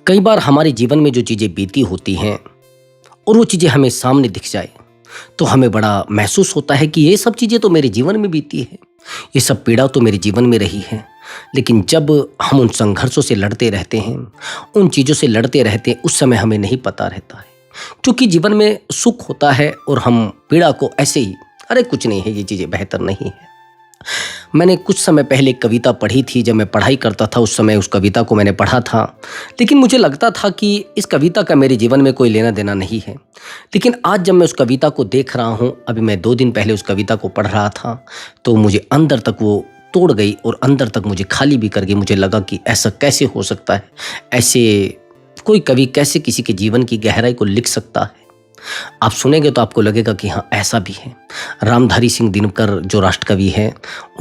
कई बार हमारे जीवन में जो चीज़ें बीती होती हैं और वो चीज़ें हमें सामने दिख जाए तो हमें बड़ा महसूस होता है कि ये सब चीज़ें तो मेरे जीवन में बीती है, ये सब पीड़ा तो मेरे जीवन में रही है। लेकिन जब हम उन संघर्षों से लड़ते रहते हैं, उन चीज़ों से लड़ते रहते हैं, उस समय हमें नहीं पता रहता है, क्योंकि जीवन में सुख होता है और हम पीड़ा को ऐसे ही, अरे कुछ नहीं है, ये चीज़ें बेहतर नहीं है। मैंने कुछ समय पहले एक कविता पढ़ी थी। जब मैं पढ़ाई करता था उस समय उस कविता को मैंने पढ़ा था, लेकिन मुझे लगता था कि इस कविता का मेरे जीवन में कोई लेना देना नहीं है। लेकिन आज जब मैं उस कविता को देख रहा हूँ, अभी मैं 2 दिन पहले उस कविता को पढ़ रहा था, तो मुझे अंदर तक वो तोड़ गई और अंदर तक मुझे खाली भी कर गई। मुझे लगा कि ऐसा कैसे हो सकता है, ऐसे कोई कवि कैसे किसी के जीवन की गहराई को लिख सकता है। आप सुनेंगे तो आपको लगेगा कि हाँ, ऐसा भी है। रामधारी सिंह दिनकर जो राष्ट्रकवि हैं,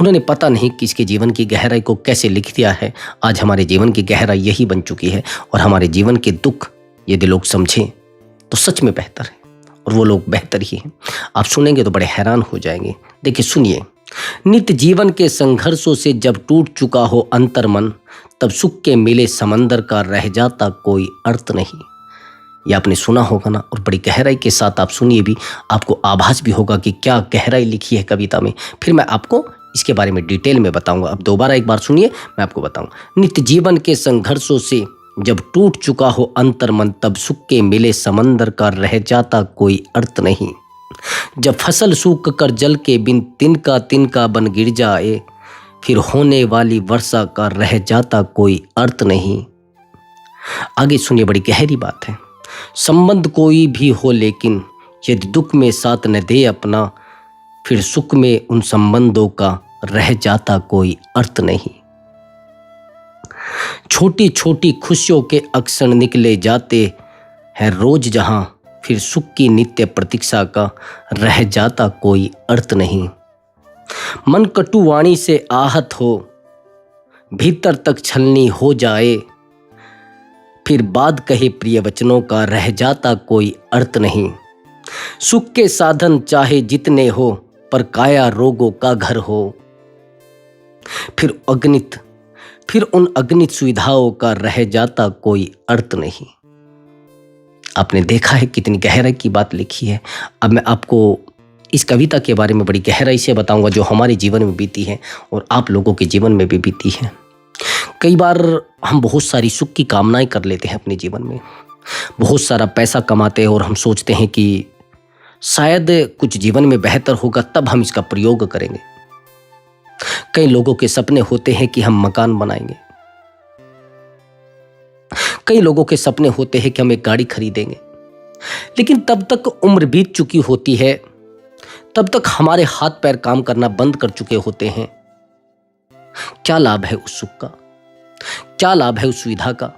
उन्होंने पता नहीं किसके जीवन की गहराई को कैसे लिख दिया है। आज हमारे जीवन की गहराई यही बन चुकी है और हमारे जीवन के दुख यदि लोग समझें तो सच में बेहतर है, और वो लोग बेहतर ही हैं। आप सुनेंगे तो बड़े हैरान हो जाएंगे। देखिए, सुनिए। नित्य जीवन के संघर्षों से जब टूट चुका हो अंतर्मन, तब सुख के मिले समंदर का रह जाता कोई अर्थ नहीं। ये आपने सुना होगा ना, और बड़ी गहराई के साथ आप सुनिए भी, आपको आभास भी होगा कि क्या गहराई लिखी है कविता में। फिर मैं आपको इसके बारे में डिटेल में बताऊंगा। अब दोबारा एक बार सुनिए, मैं आपको बताऊंगा। नित्य जीवन के संघर्षों से जब टूट चुका हो अंतर्मन, तब सुख के मिले समंदर का रह जाता कोई अर्थ नहीं। जब फसल सूख कर जल के बिन तिनका तिनका बन गिर जाए, फिर होने वाली वर्षा का रह जाता कोई अर्थ नहीं। आगे सुनिए, बड़ी गहरी बात है। संबंध कोई भी हो, लेकिन यदि दुख में साथ न दे अपना, फिर सुख में उन संबंधों का रह जाता कोई अर्थ नहीं। छोटी छोटी खुशियों के अक्षर निकले जाते हैं रोज जहां, फिर सुख की नित्य प्रतीक्षा का रह जाता कोई अर्थ नहीं। मन कटु वाणी से आहत हो, भीतर तक छलनी हो जाए, फिर बाद कहे प्रिय वचनों का रह जाता कोई अर्थ नहीं। सुख के साधन चाहे जितने हो, पर काया रोगों का घर हो, फिर उन अगणित सुविधाओं का रह जाता कोई अर्थ नहीं। आपने देखा है कितनी गहराई की बात लिखी है। अब मैं आपको इस कविता के बारे में बड़ी गहराई से बताऊंगा, जो हमारे जीवन में बीती है और आप लोगों के जीवन में भी बीती है। कई बार हम बहुत सारी सुख की कामनाएं कर लेते हैं अपने जीवन में, बहुत सारा पैसा कमाते हैं और हम सोचते हैं कि शायद कुछ जीवन में बेहतर होगा, तब हम इसका प्रयोग करेंगे। कई लोगों के सपने होते हैं कि हम मकान बनाएंगे, कई लोगों के सपने होते हैं कि हम एक गाड़ी खरीदेंगे, लेकिन तब तक उम्र बीत चुकी होती है, तब तक हमारे हाथ पैर काम करना बंद कर चुके होते हैं। क्या लाभ है उस सुख का, क्या लाभ है उस सुविधा का।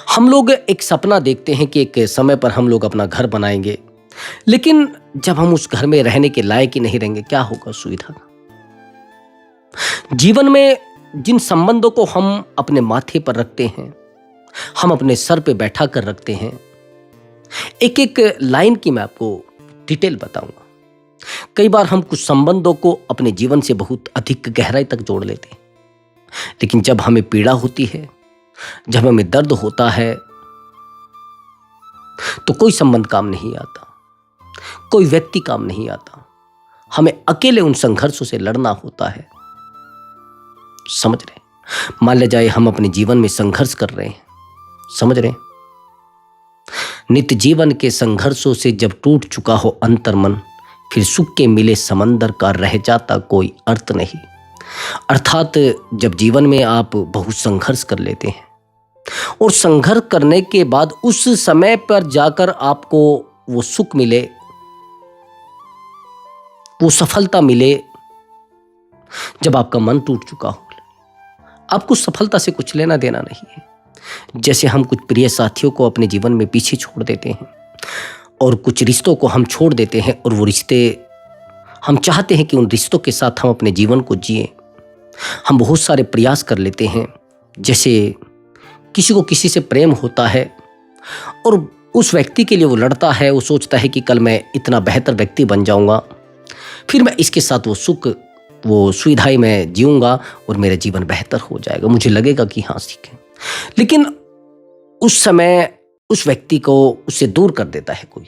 हम लोग एक सपना देखते हैं कि एक समय पर हम लोग अपना घर बनाएंगे, लेकिन जब हम उस घर में रहने के लायक ही नहीं रहेंगे, क्या होगा उस सुविधा का। जीवन में जिन संबंधों को हम अपने माथे पर रखते हैं, हम अपने सर पे बैठा कर रखते हैं, एक एक लाइन की मैं आपको डिटेल बताऊंगा। कई बार हम कुछ संबंधों को अपने जीवन से बहुत अधिक गहराई तक जोड़ लेते हैं, लेकिन जब हमें पीड़ा होती है, जब हमें दर्द होता है, तो कोई संबंध काम नहीं आता, कोई व्यक्ति काम नहीं आता। हमें अकेले उन संघर्षों से लड़ना होता है। समझ रहे? मान ले जाए हम अपने जीवन में संघर्ष कर रहे हैं, समझ रहे? नित्य जीवन के संघर्षों से जब टूट चुका हो अंतर्मन, फिर सुख के मिले समंदर का रह जाता कोई अर्थ नहीं। अर्थात जब जीवन में आप बहुत संघर्ष कर लेते हैं और संघर्ष करने के बाद उस समय पर जाकर आपको वो सुख मिले, वो सफलता मिले, जब आपका मन टूट चुका हो, आपको सफलता से कुछ लेना देना नहीं है। जैसे हम कुछ प्रिय साथियों को अपने जीवन में पीछे छोड़ देते हैं और कुछ रिश्तों को हम छोड़ देते हैं, और वो रिश्ते हम चाहते हैं कि उन रिश्तों के साथ हम अपने जीवन को जिए। हम बहुत सारे प्रयास कर लेते हैं। जैसे किसी को किसी से प्रेम होता है और उस व्यक्ति के लिए वो लड़ता है, वो सोचता है कि कल मैं इतना बेहतर व्यक्ति बन जाऊंगा, फिर मैं इसके साथ वो सुख, वो सुविधाएं मैं जीऊंगा और मेरा जीवन बेहतर हो जाएगा, मुझे लगेगा कि हाँ ठीक है। लेकिन उस समय उस व्यक्ति को उससे दूर कर देता है कोई,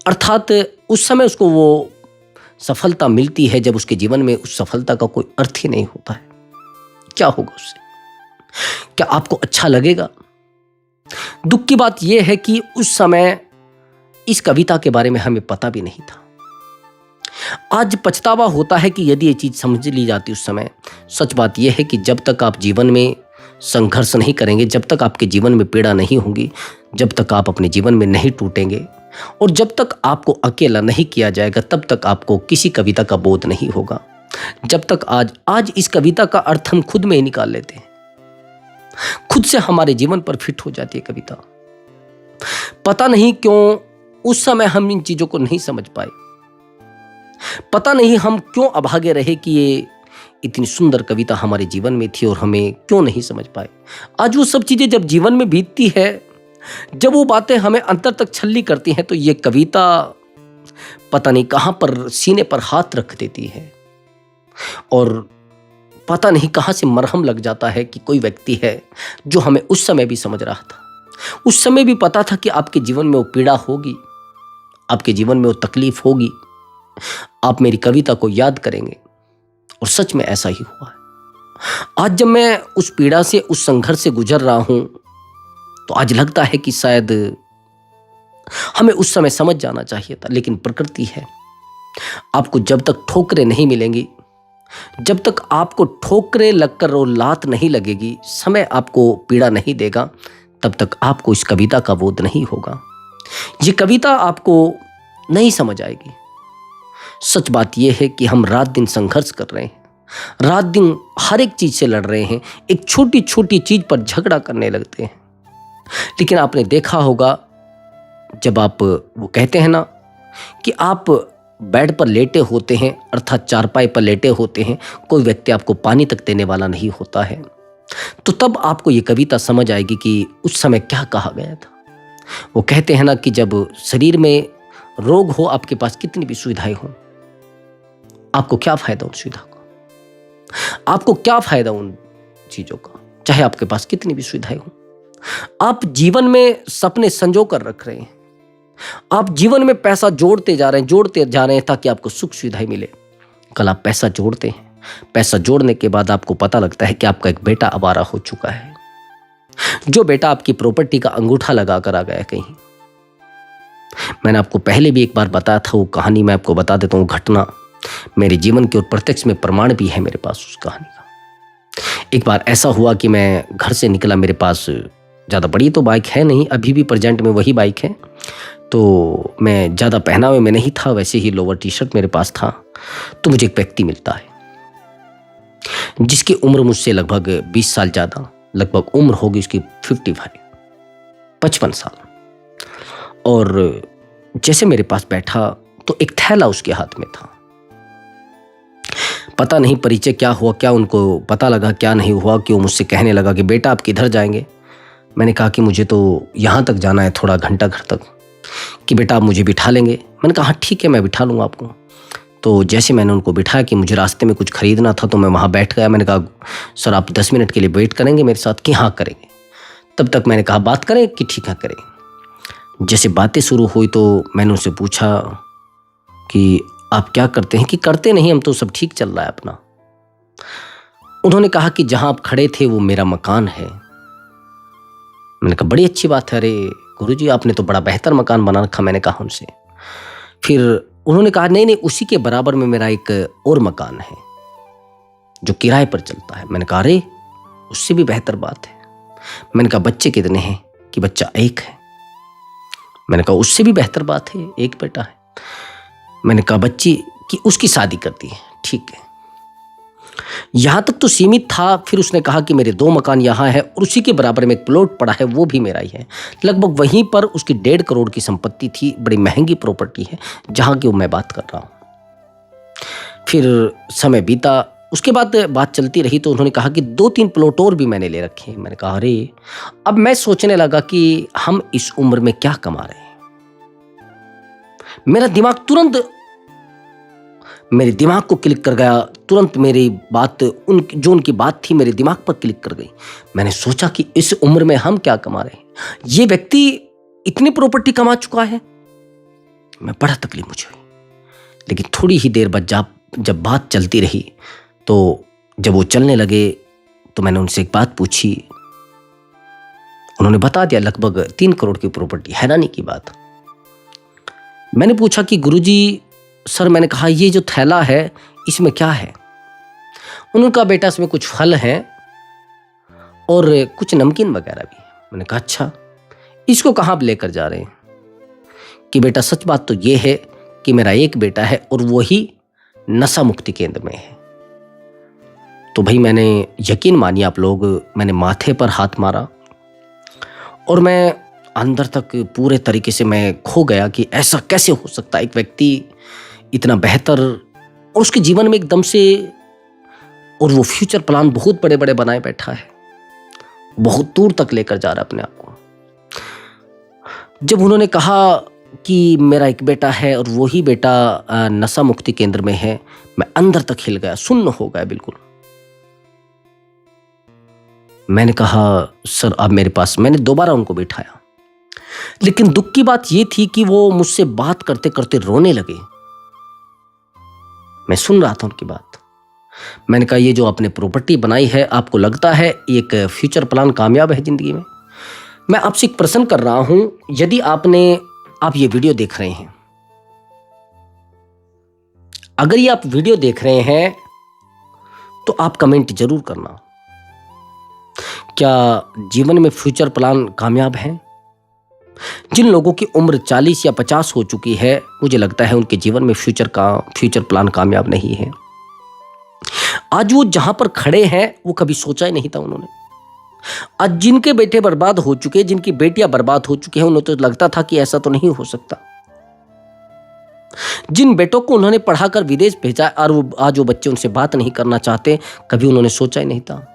अर्थात उस समय उसको वो सफलता मिलती है जब उसके जीवन में उस सफलता का कोई अर्थ ही नहीं होता है। क्या होगा उससे? क्या आपको अच्छा लगेगा? दुख की बात यह है कि उस समय इस कविता के बारे में हमें पता भी नहीं था। आज पछतावा होता है कि यदि ये चीज समझ ली जाती उस समय। सच बात यह है कि जब तक आप जीवन में संघर्ष नहीं करेंगे, जब तक आपके जीवन में पीड़ा नहीं होगी, जब तक आप अपने जीवन में नहीं टूटेंगे और जब तक आपको अकेला नहीं किया जाएगा, तब तक आपको किसी कविता का बोध नहीं होगा। जब तक आज इस कविता का अर्थ हम खुद में ही निकाल लेते हैं, खुद से हमारे जीवन पर फिट हो जाती है कविता। पता नहीं क्यों उस समय हम इन चीजों को नहीं समझ पाए, पता नहीं हम क्यों अभागे रहे कि ये इतनी सुंदर कविता हमारे जीवन में थी और हमें क्यों नहीं समझ पाए। आज वो सब चीजें जब जीवन में बीतती है, जब वो बातें हमें अंतर तक छल्ली करती हैं, तो ये कविता पता नहीं कहां पर सीने पर हाथ रख देती है और पता नहीं कहां से मरहम लग जाता है कि कोई व्यक्ति है जो हमें उस समय भी समझ रहा था, उस समय भी पता था कि आपके जीवन में वो पीड़ा होगी, आपके जीवन में वो तकलीफ होगी, आप मेरी कविता को याद करेंगे। और सच में ऐसा ही हुआ है। आज जब मैं उस पीड़ा से, उस संघर्ष से गुजर रहा हूं, तो आज लगता है कि शायद हमें उस समय समझ जाना चाहिए था। लेकिन प्रकृति है, आपको जब तक ठोकरें नहीं मिलेंगी, जब तक आपको ठोकरें लगकर और लात नहीं लगेगी, समय आपको पीड़ा नहीं देगा, तब तक आपको इस कविता का बोध नहीं होगा। ये कविता आपको नहीं समझ आएगी। सच बात यह है कि हम रात दिन संघर्ष कर रहे हैं, रात दिन हर एक चीज से लड़ रहे हैं, एक छोटी छोटी चीज पर झगड़ा करने लगते हैं। लेकिन आपने देखा होगा, जब आप वो कहते हैं ना कि आप बेड पर लेटे होते हैं, अर्थात चारपाई पर लेटे होते हैं, कोई व्यक्ति आपको पानी तक देने वाला नहीं होता है, तो तब आपको ये कविता समझ आएगी कि उस समय क्या कहा गया था। वो कहते हैं ना कि जब शरीर में रोग हो, आपके पास कितनी भी सुविधाएं हो, आपको क्या फायदा उन सुविधा का, आपको क्या फायदा उन चीजों का, चाहे आपके पास कितनी भी सुविधाएं हो। आप जीवन में सपने संजो कर रख रहे हैं, आप जीवन में पैसा जोड़ते जा रहे हैं ताकि आपको सुख सुविधाएं मिले। कल आप पैसा जोड़ते हैं, पैसा जोड़ने के बाद आपको पता लगता है कि आपका एक बेटा आवारा हो चुका है, जो बेटा आपकी प्रॉपर्टी का अंगूठा लगा कर आ गया कहीं। मैंने आपको पहले भी एक बार बताया था, वो कहानी मैं आपको बता देता हूँ। घटना मेरे जीवन के और प्रत्यक्ष में प्रमाण भी है मेरे पास उस कहानी का। एक बार ऐसा हुआ कि मैं घर से निकला, मेरे पास ज़्यादा बड़ी तो बाइक है नहीं, अभी भी प्रेजेंट में वही बाइक है, तो मैं ज़्यादा पहनावे में नहीं था, वैसे ही लोअर टी शर्ट मेरे पास था। तो मुझे एक व्यक्ति मिलता है जिसकी उम्र मुझसे लगभग 20 साल ज़्यादा, लगभग उम्र होगी उसकी 55 साल। और जैसे मेरे पास बैठा तो एक थैला उसके हाथ में था। पता नहीं परिचय क्या हुआ, क्या उनको पता लगा क्या नहीं हुआ कि वो मुझसे कहने लगा कि बेटा आप किधर जाएंगे। मैंने कहा कि मुझे तो यहाँ तक जाना है, थोड़ा घंटा घर तक। कि बेटा आप मुझे बिठा लेंगे। मैंने कहा हाँ ठीक है, मैं बिठा लूँगा आपको। तो जैसे मैंने उनको बिठाया कि मुझे रास्ते में कुछ खरीदना था, तो मैं वहाँ बैठ गया। मैंने कहा सर आप 10 मिनट के लिए वेट करेंगे मेरे साथ? कि हाँ करेंगे। तब तक मैंने कहा बात करें? कि ठीक है करें। जैसे बातें शुरू हुई तो मैंने उनसे पूछा कि आप क्या करते हैं? कि करते नहीं, हम तो सब ठीक चल रहा है अपना। उन्होंने कहा कि जहाँ आप खड़े थे वो मेरा मकान है। मैंने कहा बड़ी अच्छी बात है, अरे गुरुजी आपने तो बड़ा बेहतर मकान बना रखा। मैंने कहा उनसे। फिर उन्होंने कहा नहीं उसी के बराबर में मेरा एक और मकान है जो किराए पर चलता है। मैंने कहा अरे उससे भी बेहतर बात है। मैंने कहा बच्चे कितने हैं? कि बच्चा एक है। मैंने कहा उससे भी बेहतर बात है, एक बेटा है। मैंने कहा बच्ची कि उसकी शादी कर दी है। ठीक है, यहां तक तो सीमित था। फिर उसने कहा कि मेरे 2 मकान यहाँ है और उसी के बराबर में एक प्लॉट पड़ा है, वो भी मेरा ही है। लगभग वहीं पर उसकी 1.5 करोड़ की संपत्ति थी, बड़ी महंगी प्रॉपर्टी है जहां की मैं बात कर रहा हूं। फिर समय बीता, उसके बाद बात चलती रही तो उन्होंने कहा कि 2-3 प्लॉट और भी मैंने ले रखे हैं। मैंने कहा अरे। अब मैं सोचने लगा कि हम इस उम्र में क्या कमा रहे हैं। मेरा दिमाग तुरंत मेरे दिमाग को क्लिक कर गया तुरंत मेरी बात उनकी बात थी मेरे दिमाग पर क्लिक कर गई। मैंने सोचा कि इस उम्र में हम क्या कमा रहे हैं, ये व्यक्ति इतनी प्रॉपर्टी कमा चुका है। मैं बड़ा तकलीफ मुझे हुई। लेकिन थोड़ी ही देर बाद जब बात चलती रही तो जब वो चलने लगे तो मैंने उनसे एक बात पूछी। उन्होंने बता दिया लगभग 3 करोड़ की प्रॉपर्टी। हैरानी की बात, मैंने पूछा कि गुरुजी सर, मैंने कहा ये जो थैला है इसमें क्या है? उन्होंने कहा बेटा इसमें कुछ फल हैं और कुछ नमकीन वगैरह भी। मैंने कहा अच्छा, इसको कहाँ आप लेकर जा रहे हैं? कि बेटा सच बात तो ये है कि मेरा एक बेटा है और वही नशा मुक्ति केंद्र में है। तो भाई मैंने, यकीन मानिए आप लोग, मैंने माथे पर हाथ मारा और मैं अंदर तक पूरे तरीके से मैं खो गया कि ऐसा कैसे हो सकता है। एक व्यक्ति इतना बेहतर और उसके जीवन में एकदम से, और वो फ्यूचर प्लान बहुत बड़े बड़े बनाए बैठा है, बहुत दूर तक लेकर जा रहा है अपने आप को। जब उन्होंने कहा कि मेरा एक बेटा है और वही बेटा नशा मुक्ति केंद्र में है, मैं अंदर तक हिल गया, सुन्न हो गया बिल्कुल। मैंने कहा सर आप मेरे पास, मैंने दोबारा उनको बिठाया। लेकिन दुख की बात यह थी कि वो मुझसे बात करते करते रोने लगे। मैं सुन रहा था उनकी बात। मैंने कहा ये जो आपने प्रॉपर्टी बनाई है, आपको लगता है एक फ्यूचर प्लान कामयाब है जिंदगी में? मैं आपसे एक प्रश्न कर रहा हूं, यदि आप ये वीडियो देख रहे हैं, अगर ये आप वीडियो देख रहे हैं तो आप कमेंट जरूर करना, क्या जीवन में फ्यूचर प्लान कामयाब है? जिन लोगों की उम्र 40 या 50 हो चुकी है, मुझे लगता है उनके जीवन में फ्यूचर प्लान कामयाब नहीं है। आज वो जहां पर खड़े हैं वो कभी सोचा ही नहीं था उन्होंने। आज जिनके बेटे बर्बाद हो चुके, जिनकी बेटियां बर्बाद हो चुकी हैं, उन्हें तो लगता था कि ऐसा तो नहीं हो सकता। जिन बेटों को उन्होंने पढ़ाकर विदेश भेजा और वो आज वो बच्चे उनसे बात नहीं करना चाहते, कभी उन्होंने सोचा ही नहीं था।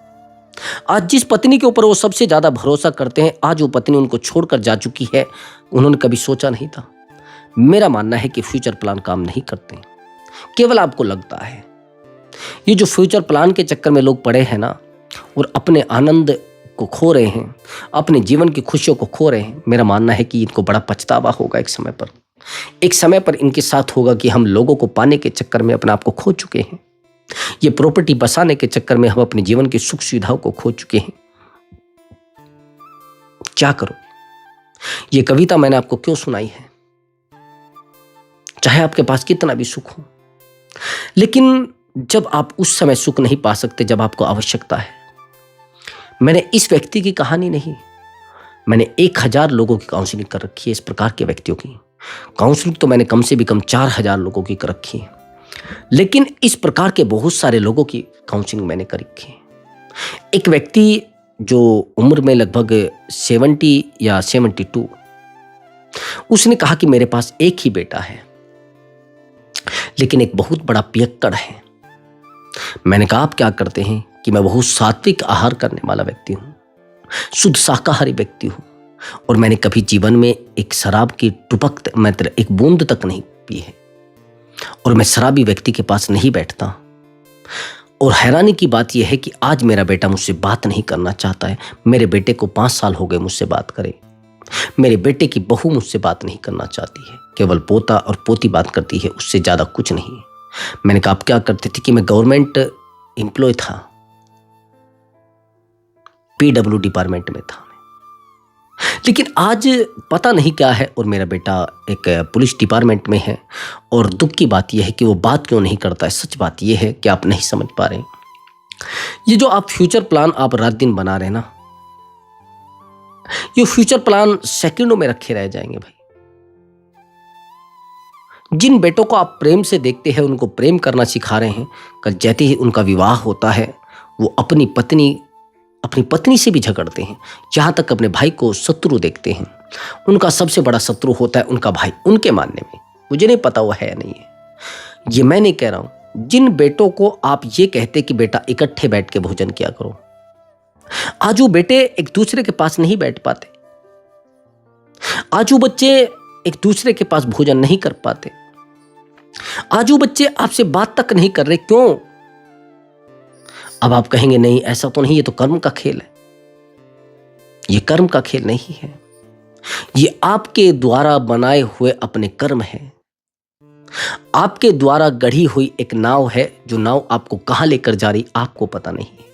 आज जिस पत्नी के ऊपर वो सबसे ज्यादा भरोसा करते हैं, आज वो पत्नी उनको छोड़कर जा चुकी है, उन्होंने कभी सोचा नहीं था। मेरा मानना है कि फ्यूचर प्लान काम नहीं करते, केवल आपको लगता है। ये जो फ्यूचर प्लान के चक्कर में लोग पड़े हैं ना, और अपने आनंद को खो रहे हैं, अपने जीवन की खुशियों को खो रहे हैं, मेरा मानना है कि इनको बड़ा पछतावा होगा। एक समय पर इनके साथ होगा कि हम लोगों को पाने के चक्कर में अपने आप को खो चुके हैं। ये प्रॉपर्टी बसाने के चक्कर में हम अपने जीवन की सुख सुविधाओं को खो चुके हैं। क्या करो? ये कविता मैंने आपको क्यों सुनाई है? चाहे आपके पास कितना भी सुख हो, लेकिन जब आप उस समय सुख नहीं पा सकते जब आपको आवश्यकता है। मैंने इस व्यक्ति की कहानी नहीं, मैंने 1000 लोगों की काउंसलिंग कर रखी है। इस प्रकार के व्यक्तियों की काउंसलिंग तो मैंने कम से भी कम 4000 लोगों की कर रखी है, लेकिन इस प्रकार के बहुत सारे लोगों की काउंसलिंग मैंने कर रखी है। एक व्यक्ति जो उम्र में लगभग 70 या 72, उसने कहा कि मेरे पास एक ही बेटा है, लेकिन एक बहुत बड़ा पियक्कड़ है। मैंने कहा आप क्या करते हैं? कि मैं बहुत सात्विक आहार करने वाला व्यक्ति हूं, शुद्ध शाकाहारी व्यक्ति हूं, और मैंने कभी जीवन में एक शराब की टुपक मात्र एक बूंद तक नहीं पी है, और मैं शराबी व्यक्ति के पास नहीं बैठता। और हैरानी की बात यह है कि आज मेरा बेटा मुझसे बात नहीं करना चाहता है। मेरे बेटे को 5 साल हो गए मुझसे बात करे। मेरे बेटे की बहू मुझसे बात नहीं करना चाहती है, केवल पोता और पोती बात करती है, उससे ज्यादा कुछ नहीं। मैंने कहा आप क्या करते थे? कि मैं गवर्नमेंट एम्प्लॉय था, PW डिपार्टमेंट में था, लेकिन आज पता नहीं क्या है, और मेरा बेटा एक पुलिस डिपार्टमेंट में है। और दुख की बात यह है कि वो बात क्यों नहीं करता है। सच बात यह है कि आप नहीं समझ पा रहे। ये जो आप फ्यूचर प्लान आप रात दिन बना रहे हैं ना, ये फ्यूचर प्लान सेकंडों में रखे रह जाएंगे भाई। जिन बेटों को आप प्रेम से देखते हैं, उनको प्रेम करना सिखा रहे हैं, कल जैसे ही उनका विवाह होता है, वो अपनी पत्नी से भी झगड़ते हैं, यहां तक अपने भाई को शत्रु देखते हैं। उनका सबसे बड़ा शत्रु होता है उनका भाई, उनके मानने में। मुझे नहीं पता वो है या नहीं है, ये मैं नहीं कह रहा हूं। जिन बेटों को आप ये कहते कि बेटा इकट्ठे बैठ के भोजन किया करो, आज वो बेटे एक दूसरे के पास नहीं बैठ पाते। आज वो बच्चे एक दूसरे के पास भोजन नहीं कर पाते। आज वो बच्चे आपसे बात तक नहीं कर रहे। क्यों? अब आप कहेंगे नहीं ऐसा तो नहीं, ये तो कर्म का खेल है। ये कर्म का खेल नहीं है, ये आपके द्वारा बनाए हुए अपने कर्म है। आपके द्वारा गढ़ी हुई एक नाव है, जो नाव आपको कहां लेकर जा रही आपको पता नहीं है।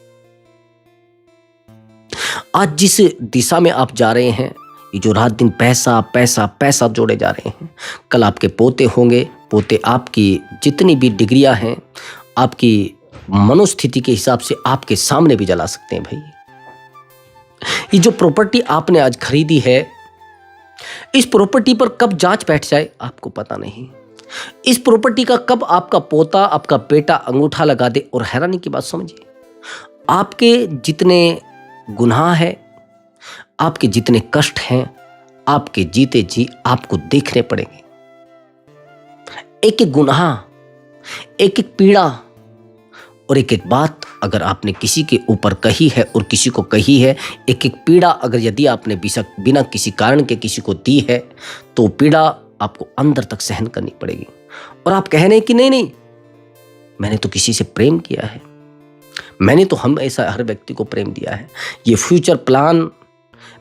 आज जिस दिशा में आप जा रहे हैं, ये जो रात दिन पैसा पैसा पैसा जोड़े जा रहे हैं, कल आपके पोते होंगे, पोते आपकी जितनी भी डिग्रियां हैं, आपकी मनोस्थिति के हिसाब से आपके सामने भी जला सकते हैं भाई। ये जो प्रॉपर्टी आपने आज खरीदी है, इस प्रॉपर्टी पर कब जांच बैठ जाए आपको पता नहीं। इस प्रॉपर्टी का कब आपका पोता, आपका बेटा अंगूठा लगा दे। और हैरानी की बात समझिए, आपके जितने गुनाह है, आपके जितने कष्ट हैं, आपके जीते जी आपको देखने पड़ेंगे। एक एक गुनाह, एक एक पीड़ा और एक एक बात अगर आपने किसी के ऊपर कही है और किसी को कही है, एक एक पीड़ा अगर यदि आपने बिना किसी कारण के किसी को दी है, तो पीड़ा आपको अंदर तक सहन करनी पड़ेगी। और आप कह रहे हैं कि नहीं नहीं, मैंने तो किसी से प्रेम किया है, मैंने तो हमेशा हर व्यक्ति को प्रेम दिया है, ये फ्यूचर प्लान।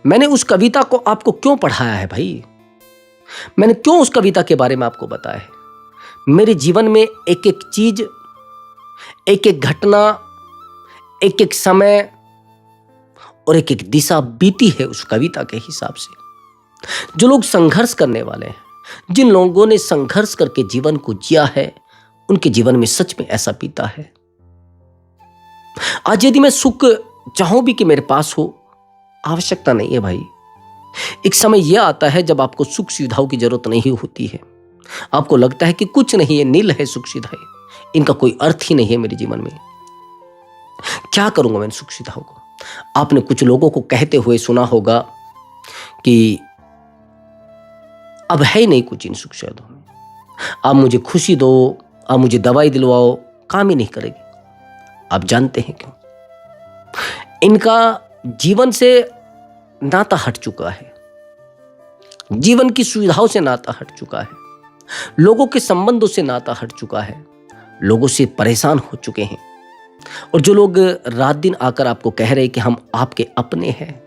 मैंने उस कविता को आपको क्यों पढ़ाया है भाई? मैंने क्यों उस कविता के बारे में आपको बताया है? मेरे जीवन में एक एक चीज, एक एक घटना, एक एक समय और एक एक दिशा बीती है उस कविता के हिसाब से। जो लोग संघर्ष करने वाले हैं, जिन लोगों ने संघर्ष करके जीवन को जिया है, उनके जीवन में सच में ऐसा बीता है। आज यदि मैं सुख चाहूं भी कि मेरे पास हो, आवश्यकता नहीं है भाई। एक समय यह आता है जब आपको सुख सुविधाओं की जरूरत नहीं होती है। आपको लगता है कि कुछ नहीं है, नील है सुख सुविधाएं, इनका कोई अर्थ ही नहीं है मेरे जीवन में। क्या करूंगा मैं सुख सुविधाओं को? आपने कुछ लोगों को कहते हुए सुना होगा कि अब है ही नहीं कुछ इन सुख सुविधाओं में, आप मुझे खुशी दो, आप मुझे दवाई दिलवाओ, काम ही नहीं करेगी। आप जानते हैं क्यों? इनका जीवन से नाता हट चुका है, जीवन की सुविधाओं से नाता हट चुका है, लोगों के संबंधों से नाता हट चुका है, लोगों से परेशान हो चुके हैं। और जो लोग रात दिन आकर आपको कह रहे हैं कि हम आपके अपने हैं,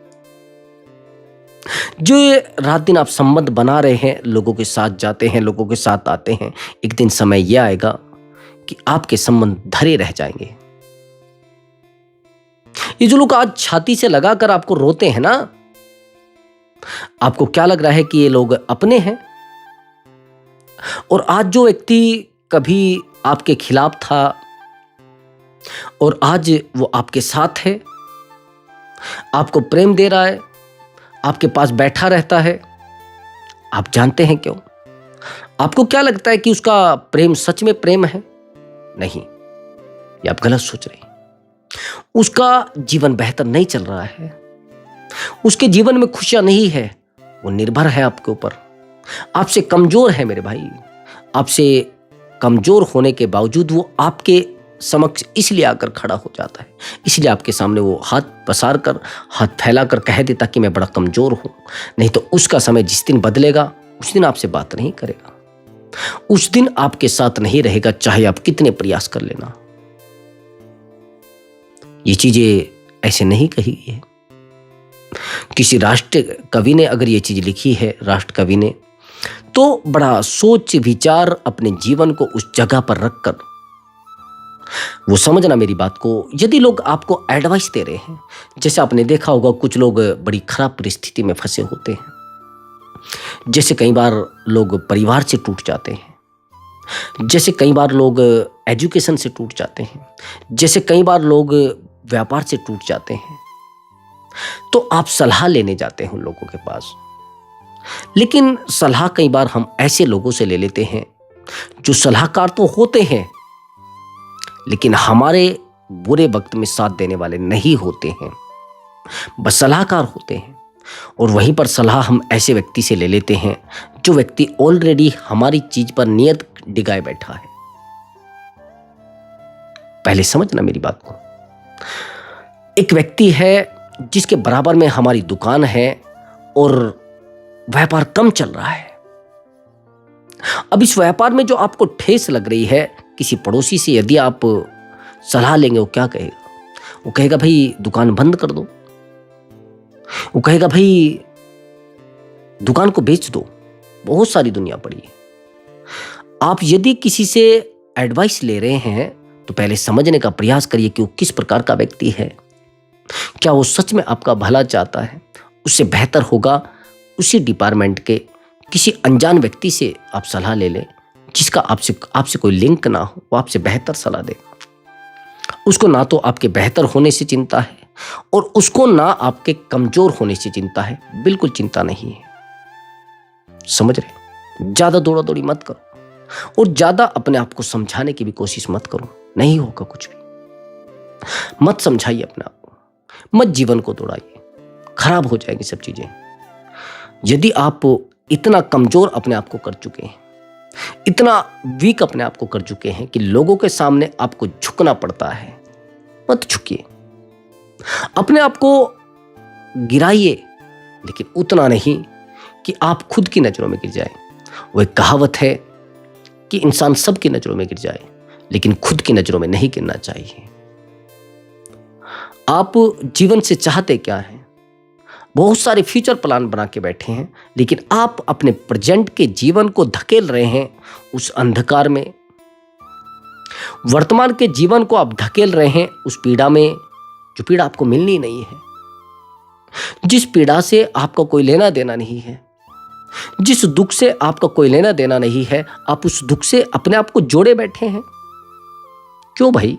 जो रात दिन आप संबंध बना रहे हैं, लोगों के साथ जाते हैं, लोगों के साथ आते हैं, एक दिन समय यह आएगा कि आपके संबंध धरे रह जाएंगे। ये जो लोग आज छाती से लगाकर आपको रोते हैं ना, आपको क्या लग रहा है कि ये लोग अपने हैं? और आज जो व्यक्ति कभी आपके खिलाफ था और आज वो आपके साथ है, आपको प्रेम दे रहा है, आपके पास बैठा रहता है, आप जानते हैं क्यों? आपको क्या लगता है कि उसका प्रेम सच में प्रेम है? नहीं, ये आप गलत सोच रहे हैं। उसका जीवन बेहतर नहीं चल रहा है, उसके जीवन में खुशियां नहीं है, वो निर्भर है आपके ऊपर, आपसे कमजोर है मेरे भाई। आपसे कमजोर होने के बावजूद वो आपके समक्ष इसलिए आकर खड़ा हो जाता है, इसलिए आपके सामने वो हाथ पसार कर, हाथ फैलाकर कह देता कि मैं बड़ा कमजोर हूं। नहीं तो उसका समय जिस दिन बदलेगा, उस दिन आपसे बात नहीं करेगा, उस दिन आपके साथ नहीं रहेगा, चाहे आप कितने प्रयास कर लेना। ये चीजें ऐसे नहीं कही गई है। किसी राष्ट्र कवि ने अगर ये चीज लिखी है, राष्ट्र कवि ने, तो बड़ा सोच विचार अपने जीवन को उस जगह पर रखकर वो समझना मेरी बात को। यदि लोग आपको एडवाइस दे रहे हैं, जैसे आपने देखा होगा कुछ लोग बड़ी खराब परिस्थिति में फंसे होते हैं, जैसे कई बार लोग परिवार से टूट जाते हैं, जैसे कई बार लोग एजुकेशन से टूट जाते हैं, जैसे कई बार लोग व्यापार से टूट जाते हैं, तो आप सलाह लेने जाते हैं उन लोगों के पास। लेकिन सलाह कई बार हम ऐसे लोगों से ले लेते हैं जो सलाहकार तो होते हैं, लेकिन हमारे बुरे वक्त में साथ देने वाले नहीं होते हैं, बस सलाहकार होते हैं। और वहीं पर सलाह हम ऐसे व्यक्ति से ले लेते हैं जो व्यक्ति ऑलरेडी हमारी चीज पर नियत डिगाए बैठा है। पहले समझना मेरी बात को। एक व्यक्ति है जिसके बराबर में हमारी दुकान है और व्यापार कम चल रहा है। अब इस व्यापार में जो आपको ठेस लग रही है, किसी पड़ोसी से यदि आप सलाह लेंगे, वो क्या कहेगा? वो कहेगा भाई दुकान बंद कर दो, वो कहेगा भाई दुकान को बेच दो। बहुत सारी दुनिया पड़ी है। आप यदि किसी से एडवाइस ले रहे हैं तो पहले समझने का प्रयास करिए कि वो किस प्रकार का व्यक्ति है। क्या वो सच में आपका भला चाहता है? उससे बेहतर होगा उसी डिपार्टमेंट के किसी अनजान व्यक्ति से आप सलाह ले लें, जिसका आपसे कोई लिंक ना हो, वो आपसे बेहतर सलाह दे। उसको ना तो आपके बेहतर होने से चिंता है और उसको ना आपके कमजोर होने से चिंता है। बिल्कुल चिंता नहीं है। समझ रहे? ज्यादा दौड़ा दौड़ी मत करो और ज्यादा अपने आप को समझाने की भी कोशिश मत करो। नहीं होगा कुछ भी। मत समझाइए अपने आप को, मत जीवन को दौड़ाइए, खराब हो जाएगी सब चीजें। यदि आप इतना कमजोर अपने आप को कर चुके हैं, इतना वीक अपने आप को कर चुके हैं कि लोगों के सामने आपको झुकना पड़ता है, मत झुकिए। अपने आप को गिराइए, लेकिन उतना नहीं कि आप खुद की नजरों में गिर जाए। वो एक कहावत है कि इंसान सबकी नजरों में गिर जाए, लेकिन खुद की नजरों में नहीं गिरना चाहिए। आप जीवन से चाहते क्या हैं? बहुत सारे फ्यूचर प्लान बना के बैठे हैं, लेकिन आप अपने प्रेजेंट के जीवन को धकेल रहे हैं उस अंधकार में। वर्तमान के जीवन को आप धकेल रहे हैं उस पीड़ा में, जो पीड़ा आपको मिलनी नहीं है, जिस पीड़ा से आपका कोई लेना देना नहीं है, जिस दुख से आपका कोई लेना देना नहीं है। आप उस दुख से अपने आप को जोड़े बैठे हैं। क्यों भाई?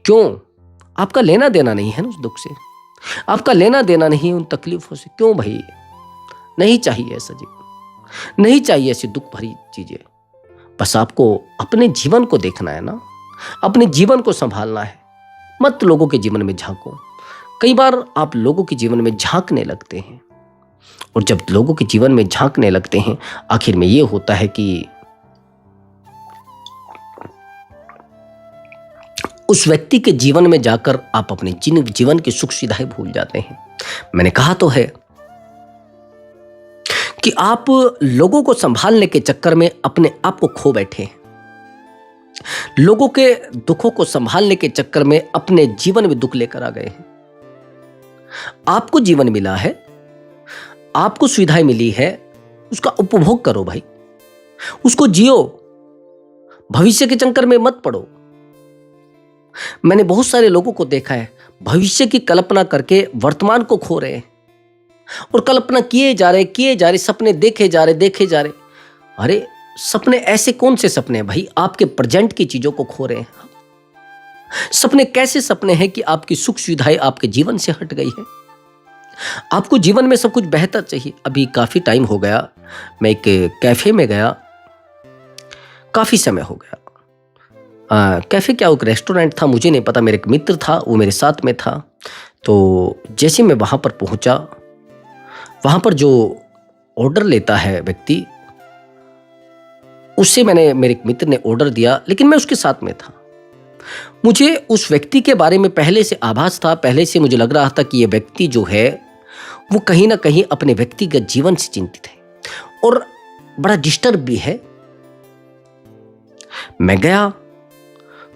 क्यों? आपका लेना देना नहीं है ना उस दुख से, आपका लेना देना नहीं है उन तकलीफों से। क्यों भाई? नहीं चाहिए ऐसा जीवन, नहीं चाहिए ऐसी दुख भरी चीजें। बस आपको अपने जीवन को देखना है ना, अपने जीवन को संभालना है। मत लोगों के जीवन में झांको। कई बार आप लोगों के जीवन में झांकने लगते हैं, और जब लोगों के जीवन में झांकने लगते हैं, आखिर में ये होता है कि उस व्यक्ति के जीवन में जाकर आप अपने जीवन की सुख सुविधाएं भूल जाते हैं। मैंने कहा तो है कि आप लोगों को संभालने के चक्कर में अपने आप को खो बैठे हैं। लोगों के दुखों को संभालने के चक्कर में अपने जीवन में दुख लेकर आ गए हैं। आपको जीवन मिला है, आपको सुविधाएं मिली है, उसका उपभोग करो भाई, उसको जियो, भविष्य के चक्कर में मत पड़ो। मैंने बहुत सारे लोगों को देखा है, भविष्य की कल्पना करके वर्तमान को खो रहे हैं, और कल्पना किए जा रहे, सपने देखे जा रहे। अरे सपने ऐसे कौन से सपने हैं भाई? आपके प्रेजेंट की चीजों को खो रहे हैं। सपने कैसे सपने हैं कि आपकी सुख सुविधाएं आपके जीवन से हट गई है। आपको जीवन में सब कुछ बेहतर चाहिए। अभी काफी टाइम हो गया, मैं एक कैफे में गया, काफी समय हो गया। कैफे क्या, एक रेस्टोरेंट था, मुझे नहीं पता। मेरे एक मित्र था, वो मेरे साथ में था। तो जैसे मैं वहां पर पहुंचा, वहां पर जो ऑर्डर लेता है व्यक्ति, उससे मेरे एक मित्र ने ऑर्डर दिया, लेकिन मैं उसके साथ में था। मुझे उस व्यक्ति के बारे में पहले से आभास था, पहले से मुझे लग रहा था कि यह व्यक्ति जो है वो कहीं ना कहीं अपने व्यक्तिगत जीवन से चिंतित है और बड़ा डिस्टर्ब भी है। मैं गया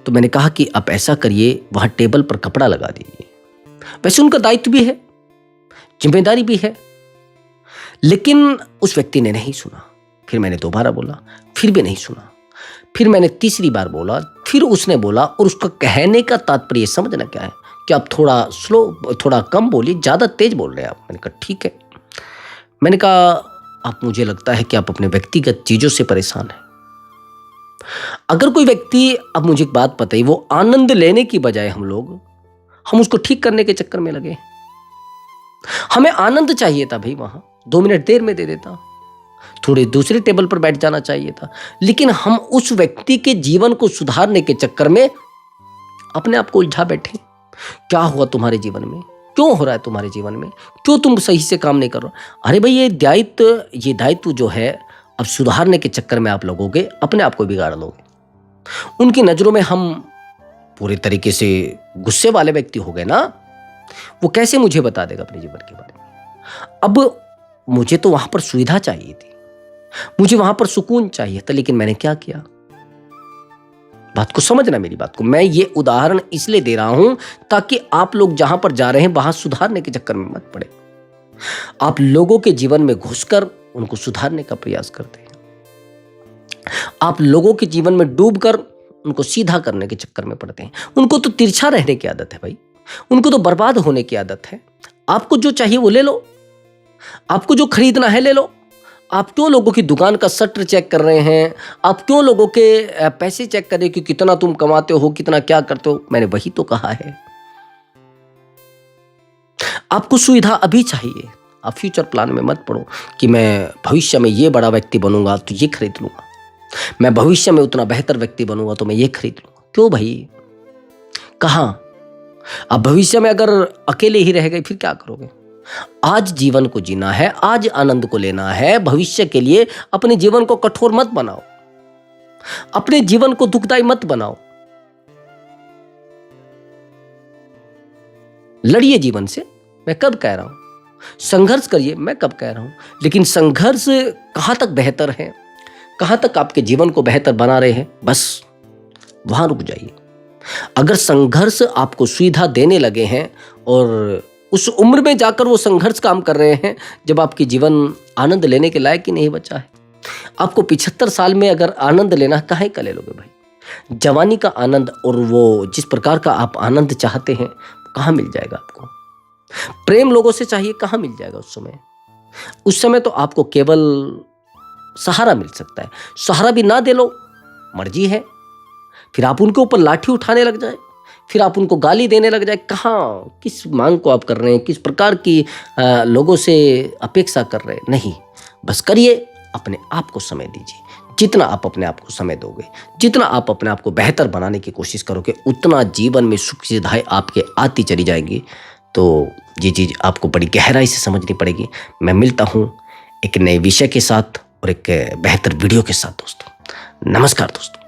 तो मैंने कहा कि आप ऐसा करिए, वहां टेबल पर कपड़ा लगा दीजिए। वैसे उनका दायित्व भी है, जिम्मेदारी भी है, लेकिन उस व्यक्ति ने नहीं सुना। फिर मैंने दोबारा बोला, फिर भी नहीं सुना। फिर मैंने तीसरी बार बोला, फिर उसने बोला। और उसका कहने का तात्पर्य समझना क्या है कि आप थोड़ा स्लो, थोड़ा कम बोलिए, ज्यादा तेज बोल रहे हैं आप। मैंने कहा ठीक है। मैंने कहा आप, मुझे लगता है कि आप अपने व्यक्तिगत चीजों से परेशान हैं। अगर कोई व्यक्ति, अब मुझे एक बात पता है, वो आनंद लेने की बजाय हम उसको ठीक करने के चक्कर में लगे। हमें आनंद चाहिए था भाई, वहां 2 मिनट देर में दे देता, थोड़े दूसरे टेबल पर बैठ जाना चाहिए था। लेकिन हम उस व्यक्ति के जीवन को सुधारने के चक्कर में अपने आप को उलझा बैठे। क्या हुआ तुम्हारे जीवन में? क्यों हो रहा है तुम्हारे जीवन में? क्यों तुम सही से काम नहीं कर रहे? अरे भाई, ये दायित्व जो है, अब सुधारने के चक्कर में आप लोगोगे अपने आप को बिगाड़ लोगे। उनकी नजरों में हम पूरे तरीके से गुस्से वाले व्यक्ति हो गए ना। वो कैसे मुझे बता देगा अपने जीवन के बारे में? अब मुझे तो वहां पर सुविधा चाहिए थी, मुझे वहां पर सुकून चाहिए था, लेकिन मैंने क्या किया? बात को समझना, मेरी बात को। मैं ये उदाहरण इसलिए दे रहा हूं ताकि आप लोग जहां पर जा रहे हैं वहां सुधारने के चक्कर में मत पड़े। आप लोगों के जीवन में घुसकर उनको सुधारने का प्रयास करते हैं। आप लोगों के जीवन में डूबकर उनको सीधा करने के चक्कर में पड़ते हैं। उनको तो तिरछा रहने की आदत है भाई, उनको तो बर्बाद होने की आदत है। आपको जो चाहिए वो ले लो, आपको जो खरीदना है ले लो। आप क्यों लोगों की दुकान का शटर चेक कर रहे हैं? आप क्यों लोगों के पैसे चेक कर रहे हो कि कितना तुम कमाते हो, कितना क्या करते हो? मैंने वही तो कहा है, आपको सुविधा अभी चाहिए। आप फ्यूचर प्लान में मत पड़ो कि मैं भविष्य में ये बड़ा व्यक्ति बनूंगा तो ये खरीद लूंगा, मैं भविष्य में उतना बेहतर व्यक्ति बनूंगा तो मैं ये खरीद लूंगा। क्यों भाई? कहां? आप भविष्य में अगर अकेले ही रह गए फिर क्या करोगे? आज जीवन को जीना है, आज आनंद को लेना है। भविष्य के लिए अपने जीवन को कठोर मत बनाओ, अपने जीवन को दुखदाई मत बनाओ। लड़िए जीवन से, मैं कब कह रहा हूं। संघर्ष करिए, मैं कब कह रहा हूं। लेकिन संघर्ष कहां तक बेहतर है, कहां तक आपके जीवन को बेहतर बना रहे हैं, बस वहां रुक जाइए। अगर संघर्ष आपको सुविधा देने लगे हैं और उस उम्र में जाकर वो संघर्ष काम कर रहे हैं जब आपके जीवन आनंद लेने के लायक ही नहीं बचा है। आपको 75 साल में अगर आनंद लेना है, काहे का ले लोगे भाई? जवानी का आनंद और वो जिस प्रकार का आप आनंद चाहते हैं कहाँ मिल जाएगा आपको? प्रेम लोगों से चाहिए, कहाँ मिल जाएगा उस समय? उस समय तो आपको केवल सहारा मिल सकता है। सहारा भी ना दे लो, मर्जी है। फिर आप उनके ऊपर लाठी उठाने लग जाए, फिर आप उनको गाली देने लग जाए। कहाँ, किस मांग को आप कर रहे हैं? किस प्रकार की लोगों से अपेक्षा कर रहे हैं? नहीं, बस करिए, अपने आप को समय दीजिए। जितना आप अपने आप को समय दोगे, जितना आप अपने आप को बेहतर बनाने की कोशिश करोगे, उतना जीवन में सुख सुविधाएं आपके आती चली जाएंगी। तो ये चीज़ आपको बड़ी गहराई से समझनी पड़ेगी। मैं मिलता हूँ एक नए विषय के साथ और एक बेहतर वीडियो के साथ दोस्तों। नमस्कार दोस्तों।